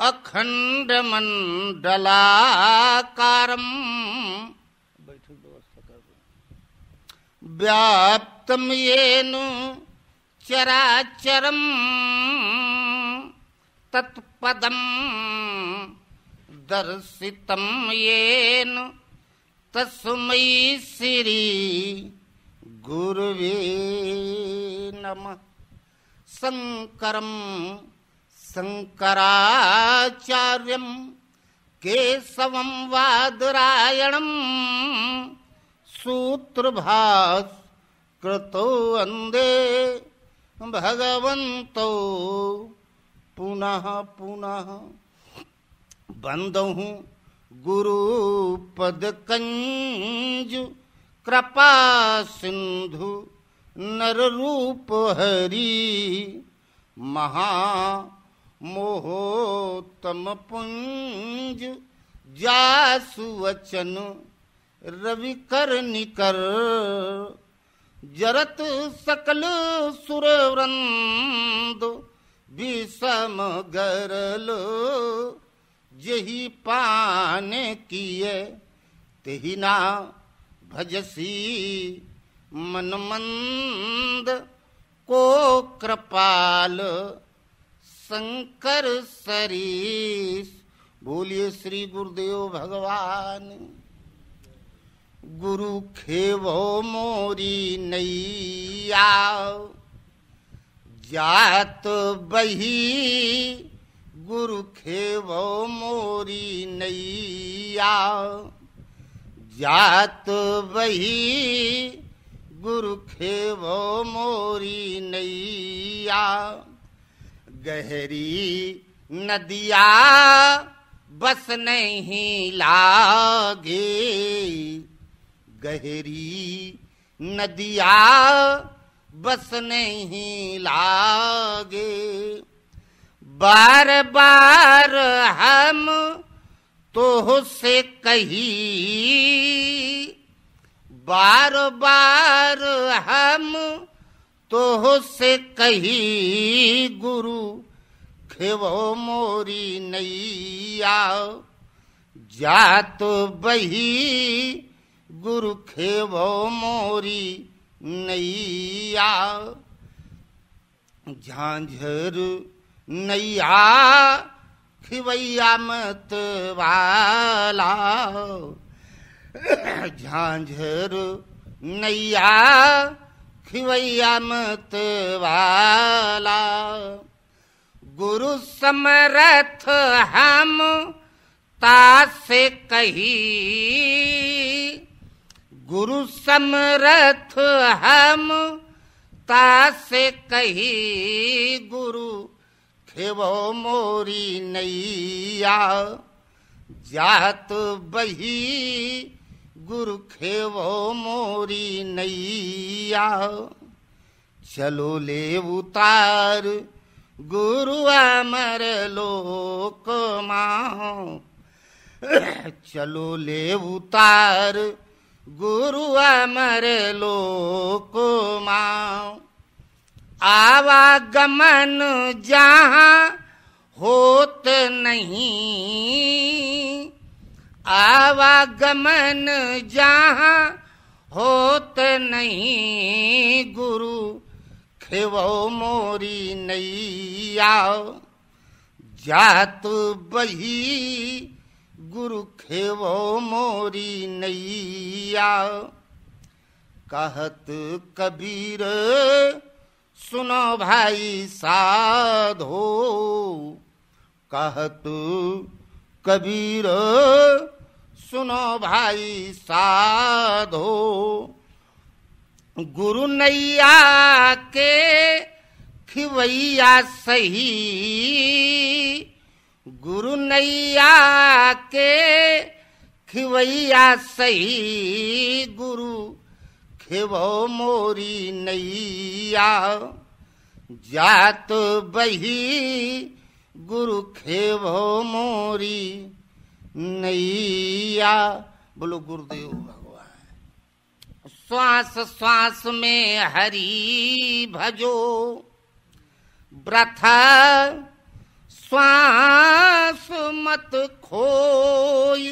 अखंड मंडलाकारं व्याप्तं येन चराचरं तत्पदं दर्शितं येन तस्मै श्री गुरुवे नमः। शंकरं शंकराचार्यं केशवं वादरायणं सूत्रभास्कृतो वन्दे भगवन्तो पुनः पुनः। बंदहु गुरुपदकंज कृपा सिंधु नररूप हरि महा मोहोत्तम पुंज जासु वचन रवि कर निकर जरत सकल सुरवृंद विषम गरल जही पाने किए तेहि ना भजसी मन मंद को कृपाल शंकर सरीस। बोलिए श्री गुरुदेव भगवान। गुरु खेवो मोरी नैया जात बही गुरु खेवो मोरी नैया जात बही गुरु खेवो मोरी नैया। गहरी नदिया बस नहीं लागे गहरी नदिया बस नहीं लागे। बार बार हम तो से कही बार बार हम तो से कही गुरु खेवो मोरी नैया जात बही गुरु खेवो मोरी नैया। झांझर नैया खिवैया मत वाला झांझर नैया खिवैया मत वाला। गुरु समरथ हम तासे कही गुरु समरथ हम तासे कही गुरु खेवो मोरी नैया जात बही गुरु खेवो मोरी नैया। चलो ले उतार गुरु अमर लोक माँ चलो ले उतार गुरु अमर लोक माँ। आवागमन जहाँ होत नहीं आवागमन जहाँ होत नहीं गुरु खेवो मोरी नैया जात बही गुरु खेवो मोरी नैया। कहत कबीर सुनो भाई साधो कहत कबीर सुनो भाई साधो। गुरु नैया के खिवैया सही गुरु नैया के खिवैया सही गुरु खेवो मोरी नैया, जात बही गुरु खेवो मोरी नैया। बोलो गुरुदेव भगवान। श्वास श्वास में हरि भजो, व्रथा श्वास मत खोय,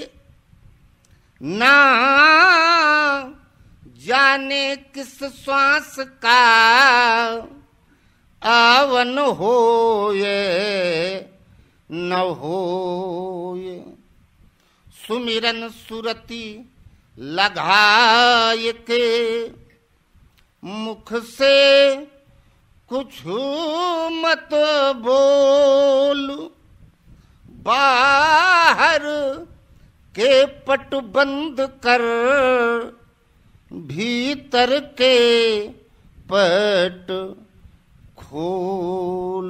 ना जाने किस श्वास का आवन होए न होए। सुमिरन सुरति लगाए के, मुख से कुछ मत बोल, बाहर के पट बंद कर, भीतर के पट खोल।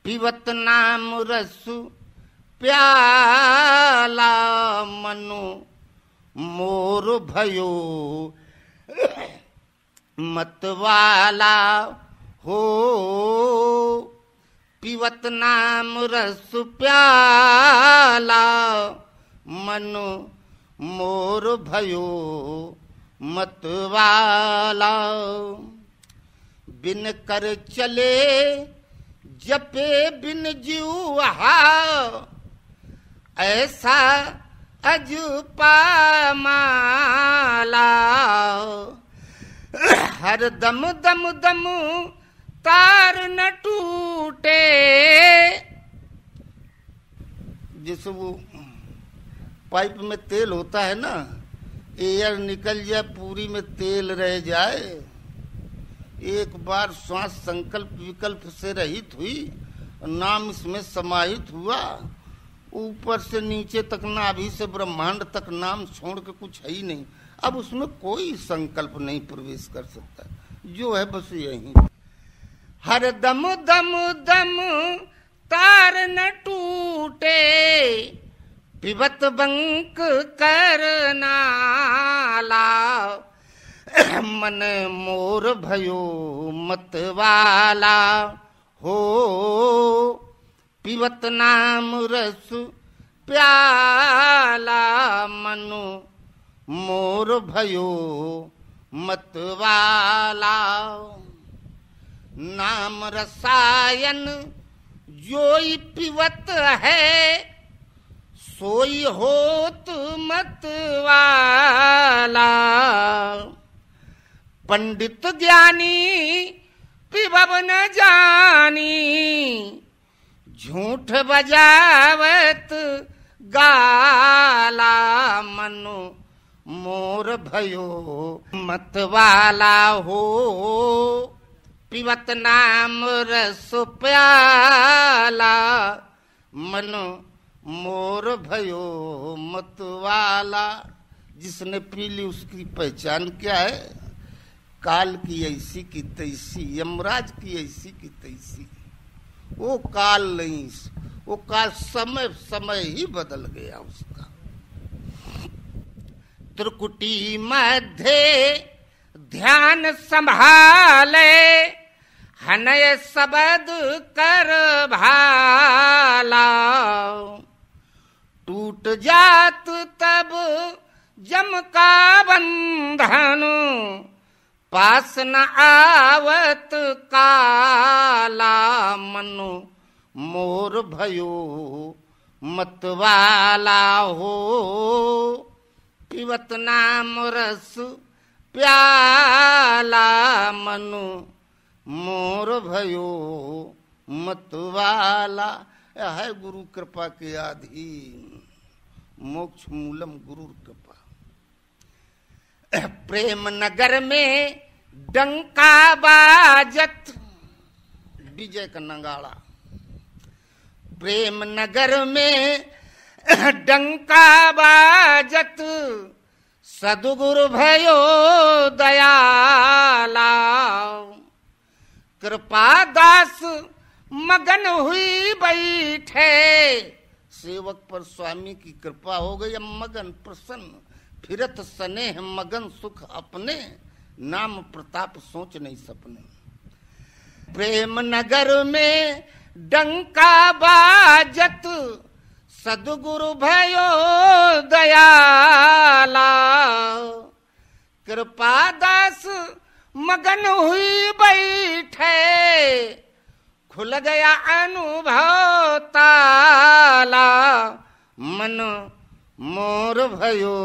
पिबत नाम रस प्याला, मनु मोर भयो मतवाला हो। पिबत नाम रस प्याला, मनु मोर भयो मतवाला। बिन कर चले जपे बिन जीवा, ऐसा अजूपा माला। हर दम दम दम तार न टूटे, जिस वो पाइप में तेल होता है ना, एयर निकल जाए पूरी में तेल रह जाए। एक बार श्वास संकल्प विकल्प से रहित हुई, नाम इसमें समाहित हुआ, ऊपर से नीचे तक, नाभि से ब्रह्मांड तक नाम छोड़ के कुछ है ही नहीं। अब उसमें कोई संकल्प नहीं प्रवेश कर सकता, जो है बस यही। हर दम दम दम तार न टूटे, पिबत बंक करनाला। मन मोर भयो मतवाला हो। पिबत नाम रस प्याला, मनु मोर भयो मतवाला। नाम रसायन जोई पिबत है, सोई होत मतवाला। पंडित ज्ञानी पिबब न जानी, झूठ बजावत गाला। मनु मोर भयो मतवाला हो। पिबत नाम रस प्याला, मनु मोर भयो मतवाला। जिसने पी ली उसकी पहचान क्या है? काल की ऐसी की तैसी, यमराज की ऐसी की तैसी। वो काल नहीं, वो काल समय समय ही बदल गया उसका। त्रिकुटी मध्य ध्यान संभाले, हनय शब्द कर भाला। टूट जात तब जम का बंधन, पास न आवत काला। मनु मोर भयो मतवाला हो। पिबत नाम रस प्याला, मनु मोर भयो मतवाला। है गुरु कृपा के अधीन, मोक्ष मूलम गुरु कृपा। प्रेम नगर में डंका बाजत, विजय का नगाड़ा। प्रेम नगर में डंका बाजत, सदगुरु भयो दयाला। कृपा दास मगन हुई बैठे, सेवक पर स्वामी की कृपा हो गई, अब मगन प्रसन्न। फिरत स्नेह मगन सुख अपने, नाम प्रताप सोच नहीं सपने। प्रेम नगर में डंका बाजत, सदगुरु भयो दयाला। कृपा दास मगन हुई बैठे, खुल गया अनुभव ताला। मन मोर भयो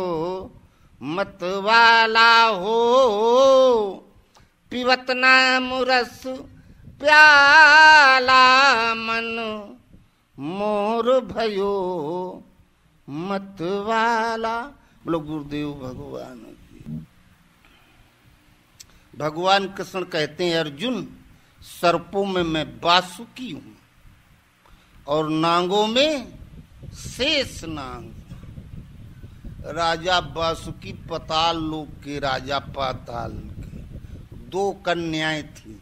मतवाला हो, पिबत नाम रस प्याला। मन मोर भयो मतवाला। बोलो गुरुदेव भगवान। भगवान कृष्ण कहते हैं, अर्जुन सर्पों में मैं बासुकी हूं और नांगों में शेष नांग। राजा बासुकी पाताल लोक के, राजा पाताल के। 2 कन्याएं थी,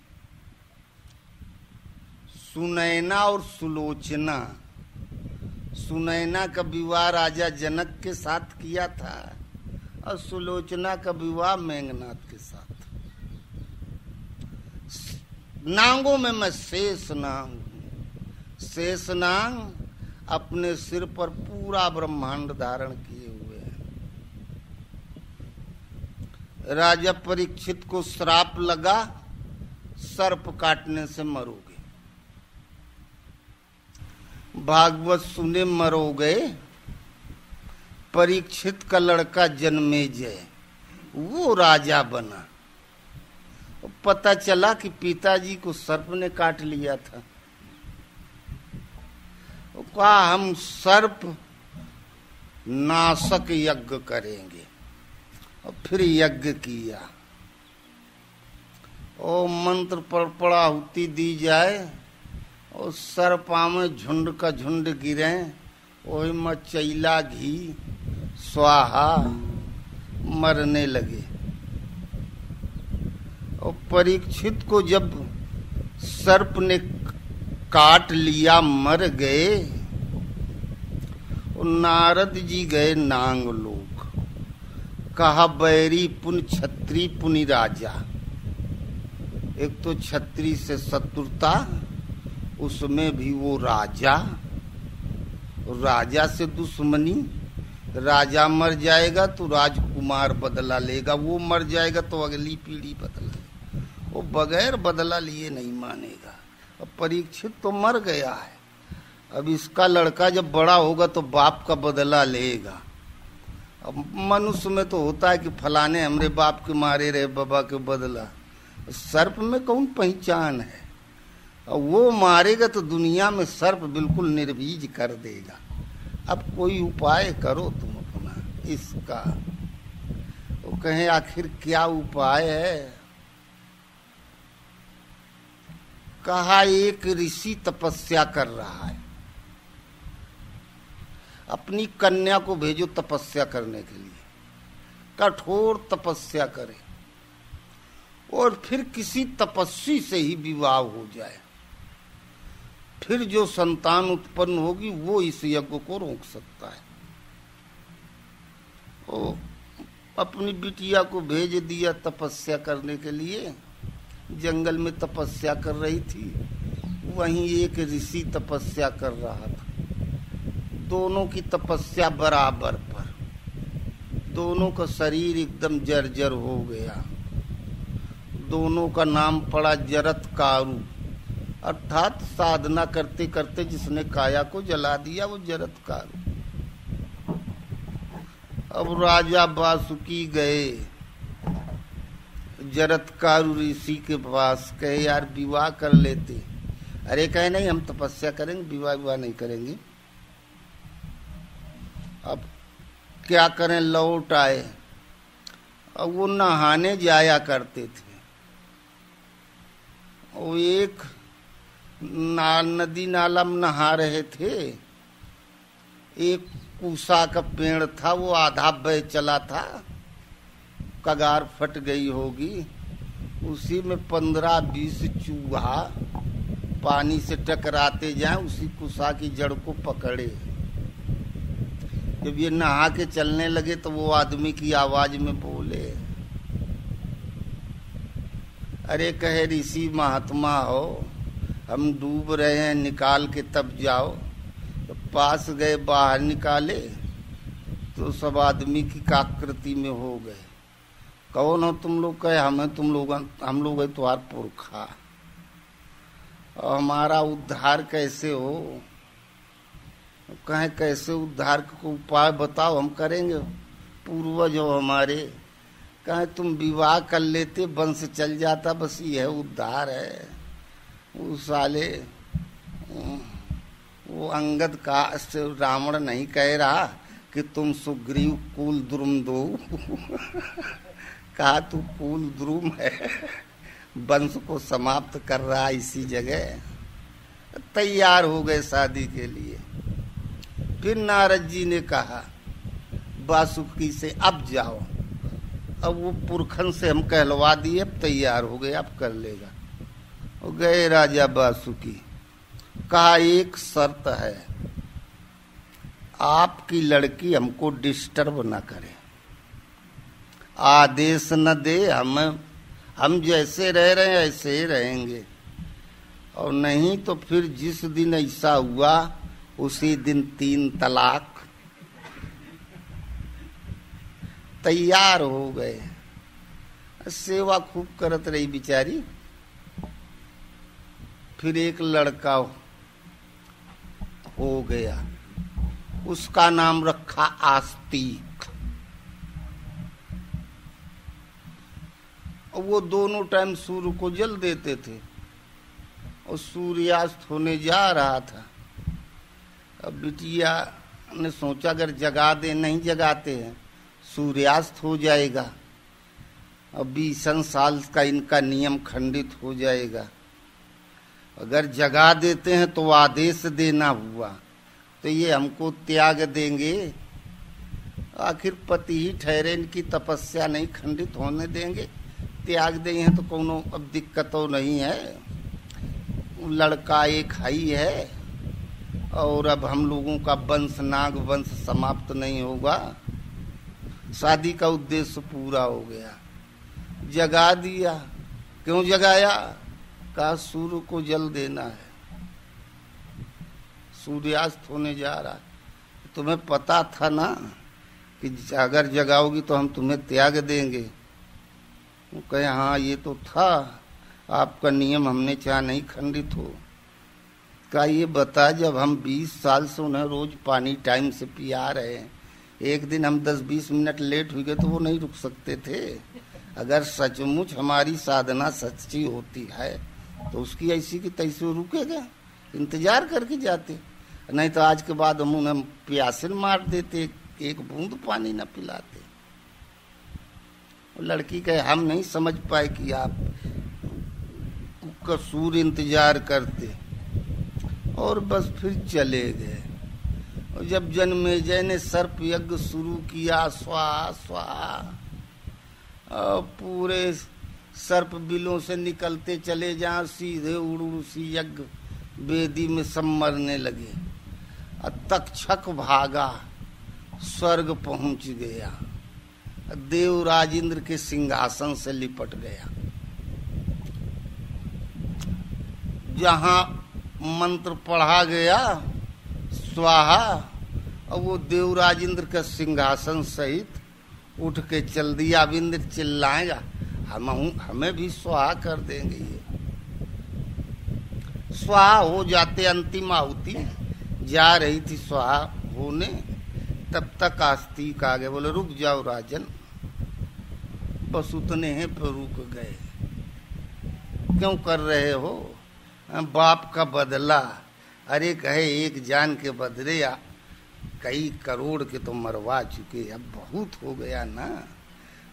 सुनैना और सुलोचना। सुनैना का विवाह राजा जनक के साथ किया था और सुलोचना का विवाह मेघनाथ के साथ। नांगों में मैं शेष नांग। शेष नांग अपने सिर पर पूरा ब्रह्मांड धारण किए हुए हैं। राजा परीक्षित को श्राप लगा, सर्प काटने से मरोगे। भागवत सुने मरोगे। परीक्षित का लड़का जन्मेजय वो राजा बना। पता चला कि पिताजी को सर्प ने काट लिया था। कहा हम सर्प नाशक यज्ञ करेंगे, और फिर यज्ञ किया। और मंत्र पढ़ाहुति दी जाए और सर्पा में झुंड का झुंड गिरे, वही में चैला घी स्वाहा मरने लगे। और परीक्षित को जब सर्प ने काट लिया, मर गए। और नारद जी गए नांग लोक। कहा बैरी पुन छत्री पुनि राजा। एक तो छत्री से शत्रुता, उसमें भी वो राजा, राजा से दुश्मनी। राजा मर जाएगा तो राजकुमार बदला लेगा, वो मर जाएगा तो अगली पीढ़ी बदला। वो बगैर बदला लिए नहीं मानेगा। अब परीक्षित तो मर गया है, अब इसका लड़का जब बड़ा होगा तो बाप का बदला लेगा। अब मनुष्य में तो होता है कि फलाने हमरे बाप के मारे रहे, बाबा के बदला। सर्प में कौन पहचान है? और वो मारेगा तो दुनिया में सर्प बिल्कुल निर्बीज कर देगा। अब कोई उपाय करो तुम अपना इसका। वो कहें आखिर क्या उपाय है? कहा एक ऋषि तपस्या कर रहा है, अपनी कन्या को भेजो तपस्या करने के लिए। कठोर तपस्या करे और फिर किसी तपस्वी से ही विवाह हो जाए, फिर जो संतान उत्पन्न होगी वो इस यज्ञ को रोक सकता है। वो अपनी बिटिया को भेज दिया तपस्या करने के लिए। जंगल में तपस्या कर रही थी, वहीं एक ऋषि तपस्या कर रहा था। दोनों की तपस्या बराबर पर, दोनों का शरीर एकदम जर्जर हो गया। दोनों का नाम पड़ा जरत्कारु, अर्थात साधना करते करते जिसने काया को जला दिया वो जरत्कारु। अब राजा वासुकी गए जरत्कारु ऋषि के पास, कहे यार विवाह कर लेते। अरे कहे नहीं, हम तपस्या करेंगे, विवाह नहीं करेंगे। अब क्या करें, लौट आए। अब वो नहाने जाया करते थे। वो एक नदी नाला में नहा रहे थे। एक कुसा का पेड़ था, वो आधा बह चला था, कगार फट गई होगी। उसी में 15-20 चूहा पानी से टकराते जाएं, उसी कुसा की जड़ को पकड़े। जब ये नहा के चलने लगे तो वो आदमी की आवाज में बोले, अरे कहे ऋषि महात्मा हो, हम डूब रहे हैं, निकाल के तब जाओ। तो पास गए, बाहर निकाले तो सब आदमी की आकृति में हो गए। कौन हो तुम लोग? कहे हम लोग है तुम्हार पुरखा, और हमारा उद्धार कैसे हो? कहे कैसे उद्धार को उपाय बताओ, हम करेंगे, पूर्वज हो हमारे। कहे तुम विवाह कर लेते, वंश चल जाता, बस यह उद्धार है। वो साले वो अंगद का से रावण नहीं कह रहा कि तुम सुग्रीव कुल द्रुम दो कहा तू कुल द्रुम है, वंश को समाप्त कर रहा इसी जगह। तैयार हो गए शादी के लिए। फिर नारद जी ने कहा वासुकी से अब जाओ, अब वो पुरखन से हम कहलवा दिए, अब तैयार हो गए, अब कर लेगा। वो गए राजा वासुकी। कहा एक शर्त है, आपकी लड़की हमको डिस्टर्ब न करे, आदेश न दे, हम जैसे रह रहे हैं ऐसे ही रहेंगे, और नहीं तो फिर जिस दिन ऐसा हुआ उसी दिन 3 तलाक। तैयार हो गए। सेवा खूब करत रही बिचारी। फिर एक लड़का हो गया, उसका नाम रखा आस्तिक। वो दोनों टाइम सूर्य को जल देते थे, और सूर्यास्त होने जा रहा था। अब बिटिया ने सोचा अगर जगा दे, नहीं जगाते हैं सूर्यास्त हो जाएगा, अब 20 साल का इनका नियम खंडित हो जाएगा। अगर जगा देते हैं तो आदेश देना हुआ, तो ये हमको त्याग देंगे। आखिर पति ही ठहरे, इनकी तपस्या नहीं खंडित होने देंगे, त्याग देंगे तो कोनो अब दिक्कत तो नहीं है। लड़का एक ही है, और अब हम लोगों का वंश नाग वंश समाप्त नहीं होगा। शादी का उद्देश्य पूरा हो गया। जगा दिया। क्यों जगाया? कहा सूर्य को जल देना है, सूर्यास्त होने जा रहा है। तुम्हें पता था ना कि अगर जगाओगी तो हम तुम्हें त्याग देंगे। वो कहे हाँ ये तो था, आपका नियम हमने चाहा नहीं खंडित हो। कहा ये बता, जब हम 20 साल से उन्हें रोज पानी टाइम से पिया रहे हैं, एक दिन हम 10-20 मिनट लेट हुए गए तो वो नहीं रुक सकते थे। अगर सचमुच हमारी साधना सच्ची होती है तो उसकी ऐसी की तैसी रुकेगा, इंतजार करके जाते। नहीं तो आज के बाद हम उन्हें प्यासे मार देते, एक बूंद पानी न पिलाते। लड़की कहे हम नहीं समझ पाए कि आप कसूर इंतजार करते, और बस फिर चले गए। और जब जन्मेजय ने सर्प यज्ञ शुरू किया, स्वाहा स्वाहा, पूरे सर्प बिलों से निकलते चले जहाँ सीधे उड़ सी यज्ञ वेदी में सब मरने लगे। तक्षक भागा, स्वर्ग पहुंच गया, देवराज इंद्र के सिंहासन से लिपट गया। जहाँ मंत्र पढ़ा गया स्वाहा, और वो देवराज इंद्र का सिंहासन सहित उठ के चल दिया। अब इंद्र चिल्लाएगा हमें भी स्वाहा कर देंगे। ये स्वाहा हो जाते, अंतिम आहुति जा रही थी स्वाहा होने, तब तक आस्तिक आ गए। बोले रुक जाओ राजन, बस उतने हैं पर रुक गए। क्यों कर रहे हो? बाप का बदला। अरे कहे एक जान के बदले कई करोड़ के तो मरवा चुके, अब बहुत हो गया ना।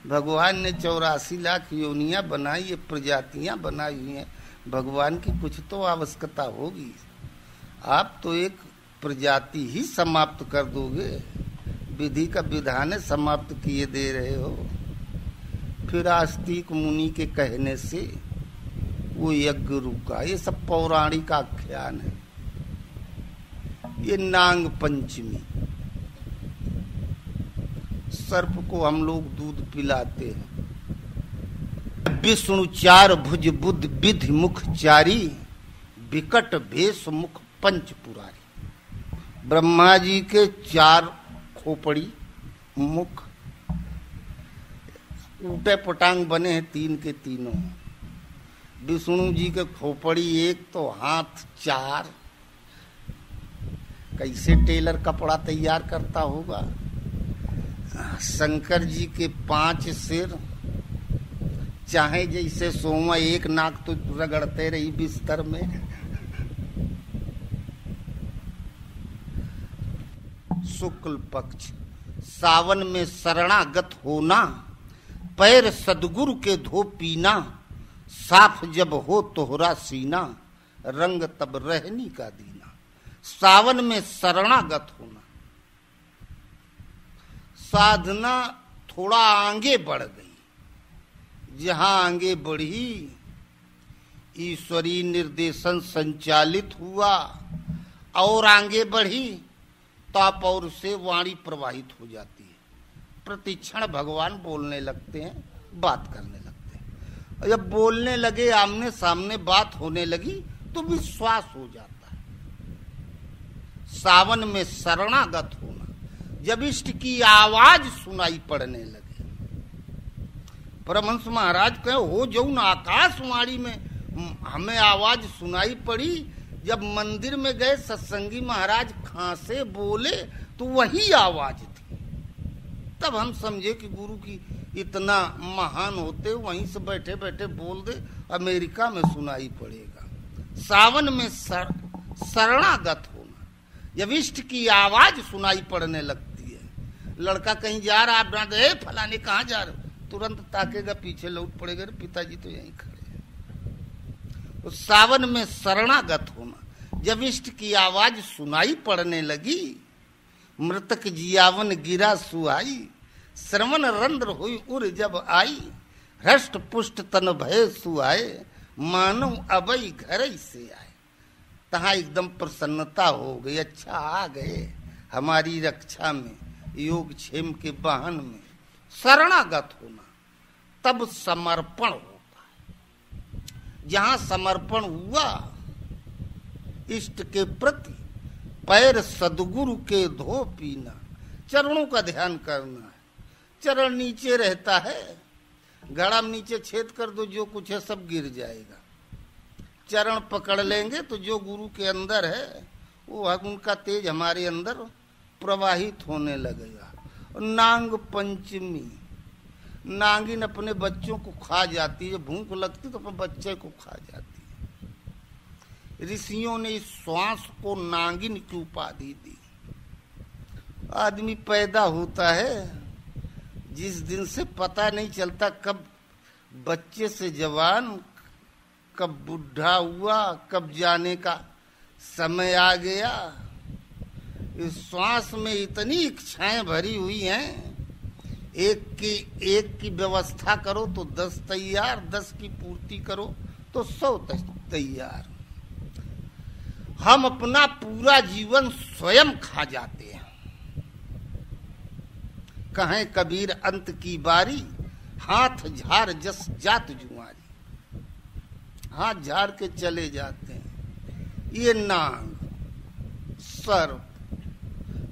भगवान ने 84 लाख योनियां बनाई, ये प्रजातियां बनाई हुई हैं, भगवान की कुछ तो आवश्यकता होगी। आप तो एक प्रजाति ही समाप्त कर दोगे, विधि का विधान समाप्त किए दे रहे हो। फिर आस्तिक मुनि के कहने से वो यज्ञ रुका। ये सब पौराणिक आख्यान है। ये नाग पंचमी, सर्प को हम लोग दूध पिलाते हैं। विष्णु चार भुज बुद्ध विधि मुख चारी, विकट भेष मुख पंच पुरारी। ब्रह्मा जी के चार खोपड़ी मुख, ऊटे पटांग बने हैं तीन के तीनों। विष्णु जी के खोपड़ी एक तो हाथ चार, कैसे टेलर कपड़ा तैयार करता होगा। शंकर जी के 5 सिर, चाहे जैसे सोमा एक नाक तो रगड़ते रही बिस्तर में। शुक्ल पक्ष सावन में शरणागत होना, पैर सदगुरु के धो पीना, साफ जब हो तोहरा सीना, रंग तब रहनी का दीना। सावन में शरणागत होना, साधना थोड़ा आगे बढ़ गई। जहां आगे बढ़ी, ईश्वरीय निर्देशन संचालित हुआ और आगे बढ़ी, ताप और से वाणी प्रवाहित हो जाती है। प्रतिक्षण भगवान बोलने लगते हैं, बात करने लगते हैं। और जब बोलने लगे, आमने सामने बात होने लगी, तो विश्वास हो जाता है। सावन में शरणागत होना, जब इष्ट की आवाज सुनाई पड़ने लगे। परमहंस महाराज कहे, हो जौन आकाशवाणी में हमें आवाज सुनाई पड़ी। जब मंदिर में गए, सत्संगी महाराज खांसे बोले तो वही आवाज थी। तब हम समझे कि गुरु की इतना महान होते, वहीं से बैठे बैठे बोल दे, अमेरिका में सुनाई पड़ेगा। सावन में शरणागत होना, जब इष्ट की आवाज सुनाई पड़ने लगती है। लड़का कहीं जा रहा, आप फलाने कहाँ जा रहे, तुरंत ताकेगा, पीछे लौट पड़ेगा, पिताजी तो यहीं खड़े हैं। तो सावन में शरणागत होना, जब इष्ट की आवाज सुनाई पड़ने लगी। मृतक जियावन गिरा सुहाई, श्रवण रंध्र हुई उर जब आई। हृष्ट पुष्ट तन भय सुहाए, मानव अबई घर से आए। तहां एकदम प्रसन्नता हो गई, अच्छा आ गए हमारी रक्षा में, योग क्षेम के वाहन में। शरणागत होना, तब समर्पण होता है। जहां समर्पण हुआ इष्ट के प्रति, पैर सदगुरु के धो पीना, चरणों का ध्यान करना है। चरण नीचे रहता है, घड़ा में नीचे छेद कर दो, जो कुछ है सब गिर जाएगा। चरण पकड़ लेंगे तो जो गुरु के अंदर है, वो उनका तेज हमारे अंदर प्रवाहित होने लगेगा। नांग पंचमी, नांगिन अपने बच्चों को खा जाती है। भूख लगती तो अपने बच्चे को खा जाती है। ऋषियों ने इस श्वास को नांगिन की उपाधि दी। आदमी पैदा होता है, जिस दिन से पता नहीं चलता कब बच्चे से जवान, कब बुढ़ा हुआ, कब जाने का समय आ गया। इस श्वास में इतनी इच्छाएं भरी हुई हैं। एक की व्यवस्था करो तो 10 तैयार, 10 की पूर्ति करो तो 100 तैयार। हम अपना पूरा जीवन स्वयं खा जाते हैं। कहें कबीर अंत की बारी, हाथ झाड़ जस जात जुआरी। हाथ झाड़ के चले जाते हैं। ये नाग, सर्प,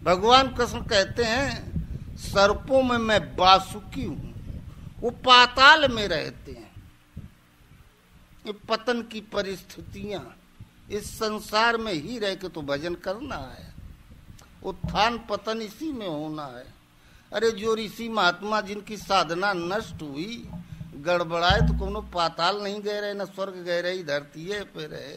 भगवान कृष्ण कहते हैं सर्पों में मैं बासुकी हूं। वो पाताल में रहते हैं। ये पतन की परिस्थितियां, इस संसार में ही रह के तो भजन करना है। उत्थान पतन इसी में होना है। अरे जो ऋषि महात्मा जिनकी साधना नष्ट हुई, गड़बड़ाए, तो कोनो पाताल नहीं गए रहे, न स्वर्ग गए रहे, धरती पे रहे।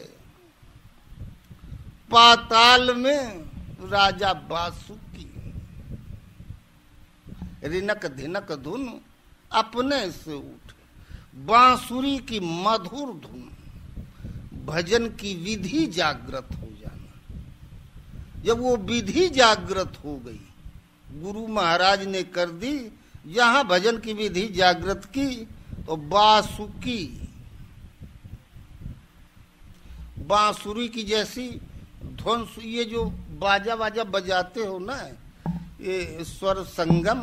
पाताल में राजा बासुकी, रिनक धिनक धुन अपने से उठ, बांसुरी की मधुर धुन, भजन की विधि जागृत हो जाना। जब वो विधि जागृत हो गई, गुरु महाराज ने कर दी, जहां भजन की विधि जागृत की तो बांसुरी की जैसी ध्वन। ये जो बाजा बजाते हो ना, ये स्वर संगम,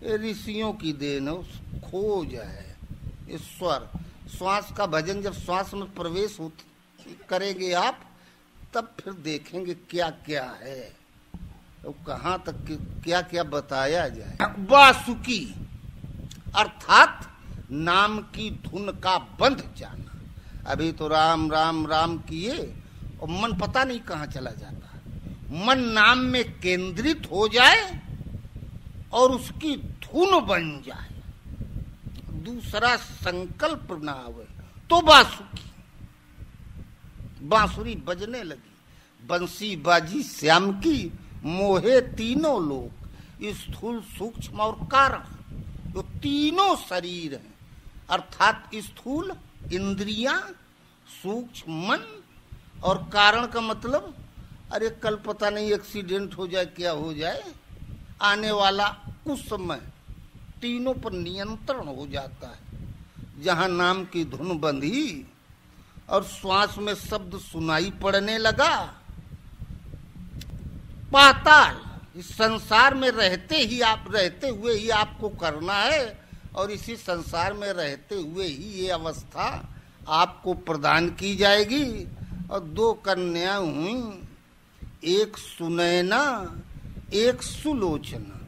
ये ऋषियों की देन है, खोज है ईश्वर। श्वास का भजन जब श्वास में प्रवेश करेंगे आप, तब फिर देखेंगे क्या क्या है, तो कहाँ तक क्या क्या बताया जाए। वासुकी अर्थात नाम की धुन का बंध जाना। अभी तो राम राम राम किए और मन पता नहीं कहाँ चला जाता है। मन नाम में केंद्रित हो जाए और उसकी धुन बन जाए, दूसरा संकल्प ना आवे, तो वासुकी। बांसुरी बजने लगी, बंसी बाजी श्याम की, मोहे तीनों लोग, स्थूल सूक्ष्म और कारण, जो तीनों शरीर हैं, अर्थात स्थूल इंद्रियां, सूक्ष्म मन और कारण का मतलब, अरे कल पता नहीं एक्सीडेंट हो जाए, क्या हो जाए, आने वाला कुछ समय तीनों पर नियंत्रण हो जाता है। जहां नाम की धुन बंधी और श्वास में शब्द सुनाई पड़ने लगा, पाताल, इस संसार में रहते हुए ही आपको करना है, और इसी संसार में रहते हुए ही ये अवस्था आपको प्रदान की जाएगी। और दो कन्या हुई, एक सुनैना एक सुलोचना।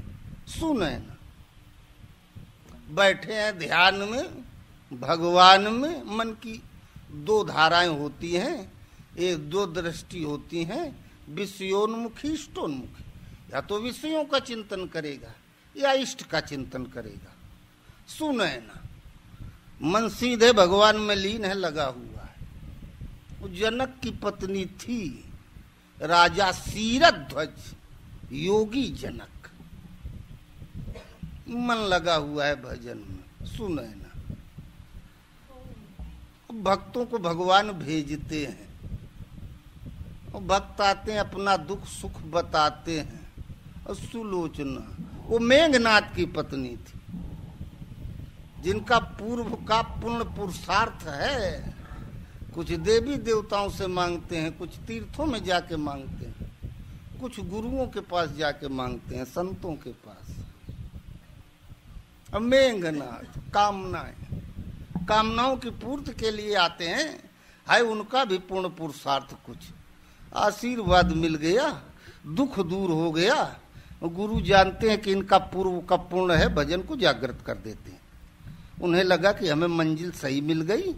सुनैना बैठे हैं ध्यान में, भगवान में। मन की दो धाराएं होती हैं, एक दो दृष्टि होती हैं, विषयोन्मुखी इष्टोन्मुखी। या तो विषयों का चिंतन करेगा या इष्ट का चिंतन करेगा। सुनैना मन सीधे भगवान में लीन है, लगा हुआ है। वो जनक की पत्नी थी, राजा सीरध्वज, योगी जनक। मन लगा हुआ है भजन में। सुनैना भक्तों को भगवान भेजते हैं, और भक्त आते हैं, अपना दुख सुख बताते हैं। और सुलोचना वो मेघनाथ की पत्नी थी, जिनका पूर्व का पुण्य पुरुषार्थ है। कुछ देवी देवताओं से मांगते हैं, कुछ तीर्थों में जाके मांगते हैं, कुछ गुरुओं के पास जाके मांगते हैं, संतों के पास। अब मेघनाथ कामनाओं की पूर्ति के लिए आते हैं। हाय उनका भी पूर्ण पुरुषार्थ, कुछ आशीर्वाद मिल गया, दुख दूर हो गया। गुरु जानते हैं कि इनका पूर्व का पूर्ण है, भजन को जागृत कर देते हैं। उन्हें लगा कि हमें मंजिल सही मिल गई,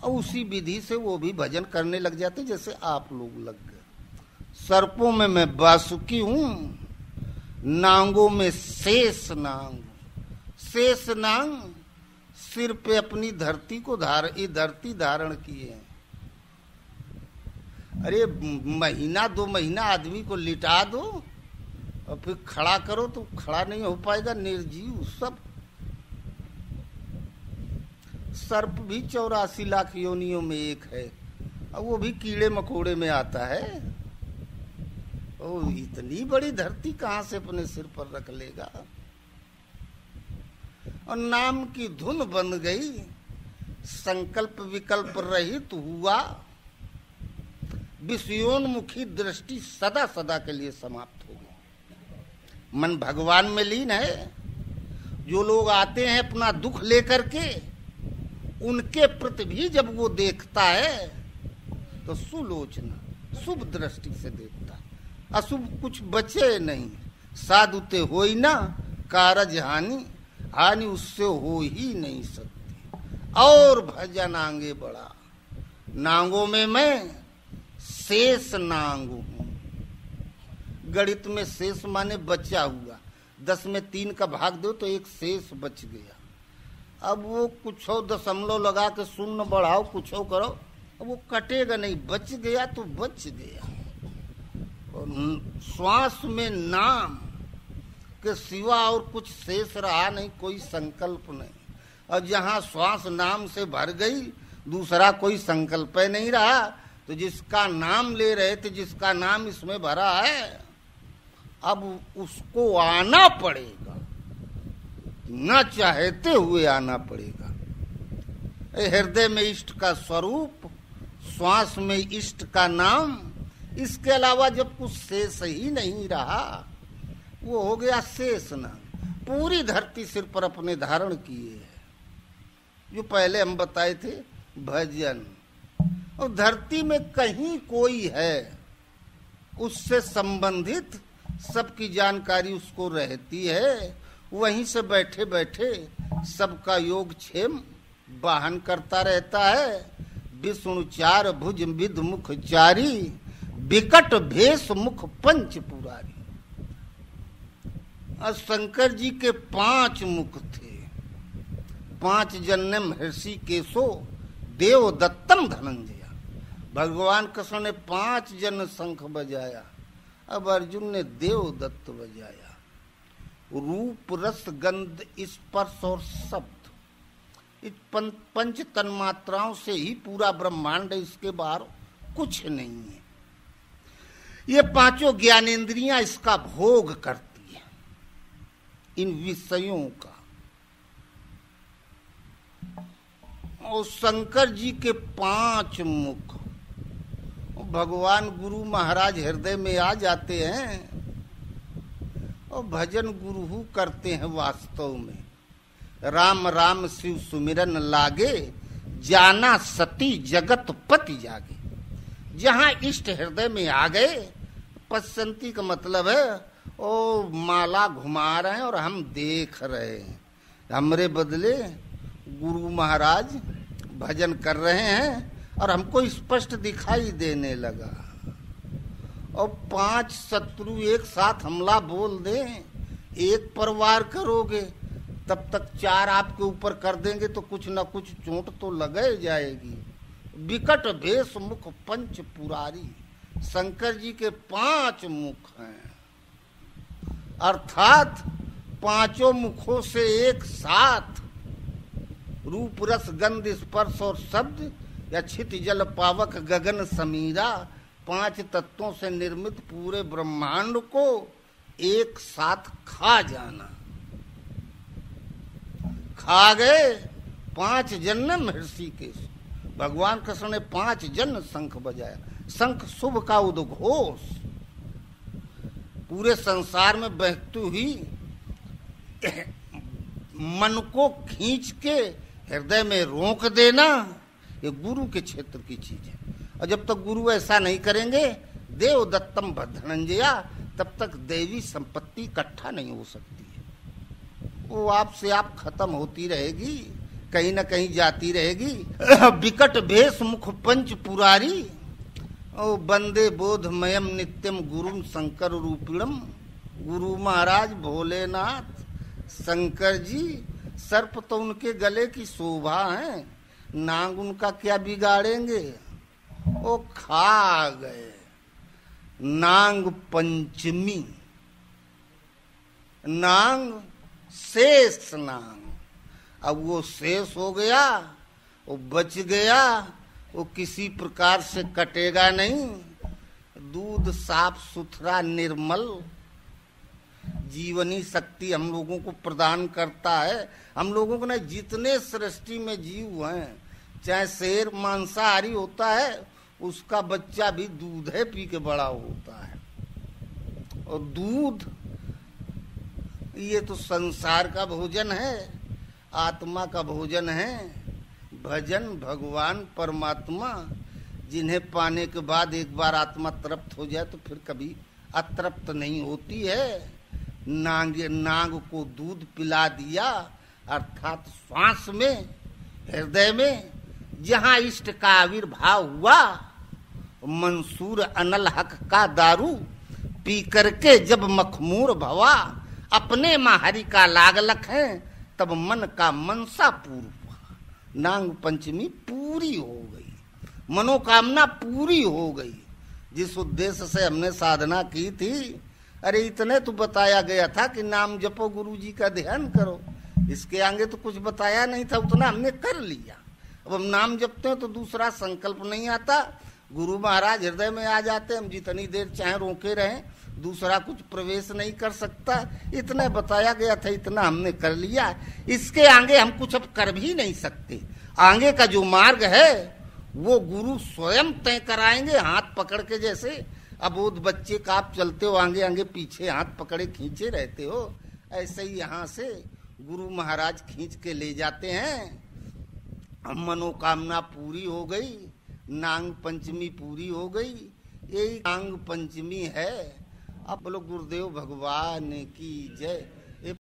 और उसी विधि से वो भी भजन करने लग जाते जैसे आप लोग लग गए। सर्पों में मैं वासुकी हूं, नांगों में शेष नांग। शेष नांग सिर पे अपनी धरती धारण किए हैं। अरे महीना 2 महीना आदमी को लिटा दो और फिर खड़ा करो तो खड़ा नहीं हो पाएगा, निर्जीव सब। सर्प भी 84 लाख योनियों में एक है, और वो भी कीड़े मकोड़े में आता है। ओ इतनी बड़ी धरती कहां से अपने सिर पर रख लेगा। और नाम की धुन बन गई, संकल्प विकल्प रहित हुआ, विषयोन्मुखी दृष्टि सदा सदा के लिए समाप्त हो गई। मन भगवान में लीन है। जो लोग आते हैं अपना दुख लेकर के, उनके प्रति भी जब वो देखता है तो सुलोचना, शुभ दृष्टि से देखता है। अशुभ कुछ बचे नहीं। साधुते हो ही ना कारज हानि, हानि उससे हो ही नहीं सकती। और भजन आगे बढ़ा। नांगों में मैं शेष नांग हूं। गणित में शेष माने बचा हुआ। 10 में 3 का भाग दो तो एक शेष बच गया। अब वो कुछ दशमलव लगा के शून्य बढ़ाओ, कुछ करो, अब वो कटेगा नहीं। बच गया तो बच गया। और श्वास में नाम के सिवा और कुछ शेष रहा नहीं, कोई संकल्प नहीं। और जहाँ श्वास नाम से भर गई, दूसरा कोई संकल्प नहीं रहा। तो जिसका नाम ले रहे थे, जिसका नाम इसमें भरा है, अब उसको आना पड़ेगा, न चाहते हुए आना पड़ेगा। हृदय में इष्ट का स्वरूप, श्वास में इष्ट का नाम, इसके अलावा जब कुछ शेष ही नहीं रहा, वो हो गया शेष नाम। पूरी धरती सिर पर अपने धारण किए है। जो पहले हम बताए थे भजन, और धरती में कहीं कोई है उससे संबंधित सबकी जानकारी उसको रहती है। वहीं से बैठे बैठे सबका योगक्षेम वाहन करता रहता है। विष्णु चार भुज विद मुख चारी, विकट भेष मुख पंच पुरारी। और शंकर जी के 5 मुख थे। 5 जन्म ऋषिकेशो देव दत्तम धनंजय। भगवान कृष्ण ने 5 जन शंख बजाया, अब अर्जुन ने देव दत्त बजाया। रूप रस गंध स्पर्श और शब्द, इस 5 तन्मात्राओं से ही पूरा ब्रह्मांड है, इसके बाहर कुछ नहीं है। ये 5 ज्ञानेंद्रियां इसका भोग करती है, इन विषयों का। और शंकर जी के 5 मुख, भगवान गुरु महाराज हृदय में आ जाते हैं और भजन गुरु करते हैं। वास्तव में राम राम शिव सुमिरन लागे, जाना सती जगत पति जागे। जहां इष्ट हृदय में आ गए, पश्चंती का मतलब है ओ माला घुमा रहे हैं और हम देख रहे हैं। हमरे बदले गुरु महाराज भजन कर रहे हैं और हमको स्पष्ट दिखाई देने लगा। और 5 शत्रु एक साथ हमला बोल दें, एक पर वार करोगे तब तक 4 आपके ऊपर कर देंगे तो कुछ न कुछ चोट तो लगे जाएगी। विकट भेष मुख पंच पुरारी, शंकर जी के 5 मुख हैं, अर्थात 5 मुखों से एक साथ रूप रस गंध स्पर्श और शब्द या छित जल पावक गगन समीरा 5 तत्वों से निर्मित पूरे ब्रह्मांड को एक साथ खा जाना। खा गए 5 जन्म ऋषिकेश। भगवान कृष्ण ने 5 जन शंख बजाया। शंख शुभ का उद्घोष, पूरे संसार में बहती हुई मन को खींच के हृदय में रोक देना, ये गुरु के क्षेत्र की चीज है। और जब तक गुरु ऐसा नहीं करेंगे, देव दत्तम धनंजया, तब तक दैवी संपत्ति इकट्ठा नहीं हो सकती है। वो आपसे आप खत्म होती रहेगी, कहीं न कहीं जाती रहेगी। विकट भेष मुख पंच पुरारी, ओ बंदे बोधमयम नित्यम गुरुम शंकर रूपिणम। गुरु महाराज भोलेनाथ शंकर जी, सर्प तो उनके गले की शोभा है, नाग उनका क्या बिगाड़ेंगे। ओ खा गए नाग पंचमी, नाग शेष नाग। अब वो शेष हो गया, वो बच गया, वो किसी प्रकार से कटेगा नहीं। दूध साफ सुथरा निर्मल जीवनी शक्ति हम लोगों को प्रदान करता है। हम लोगों को न जितने सृष्टि में जीव हैं, चाहे शेर मांसाहारी होता है, उसका बच्चा भी दूध है पी के बड़ा होता है। और दूध ये तो संसार का भोजन है, आत्मा का भोजन है। भजन भगवान परमात्मा, जिन्हें पाने के बाद एक बार आत्मा तृप्त हो जाए तो फिर कभी अतृप्त नहीं होती है। नाग को दूध पिला दिया, अर्थात श्वास में, हृदय में जहां इष्ट का आविर्भाव हुआ, मंसूर अनल हक का दारू पी करके जब मखमूर भवा, अपने माहरी का लागलक है, तब मन का मनसा पूर्व। नाग पंचमी पूरी हो गई, मनोकामना पूरी हो गई। जिस उद्देश्य से हमने साधना की थी, अरे इतने तो बताया गया था कि नाम जपो, गुरु जी का ध्यान करो, इसके आगे तो कुछ बताया नहीं था, उतना हमने कर लिया। अब हम नाम जपते हैं तो दूसरा संकल्प नहीं आता, गुरु महाराज हृदय में आ जाते, हम जितनी देर चाहे रोके रहें, दूसरा कुछ प्रवेश नहीं कर सकता। इतना बताया गया था, इतना हमने कर लिया। इसके आगे हम कुछ अब कर भी नहीं सकते। आगे का जो मार्ग है वो गुरु स्वयं तय कराएंगे, हाथ पकड़ के। जैसे अबोध बच्चे का आप चलते हो, आगे आगे पीछे हाथ पकड़े खींचे रहते हो, ऐसे ही यहाँ से गुरु महाराज खींच के ले जाते हैं। मनोकामना पूरी हो गई, नांग पंचमी पूरी हो गई। यही नांग पंचमी है। अब बोलो गुरुदेव भगवान की जय।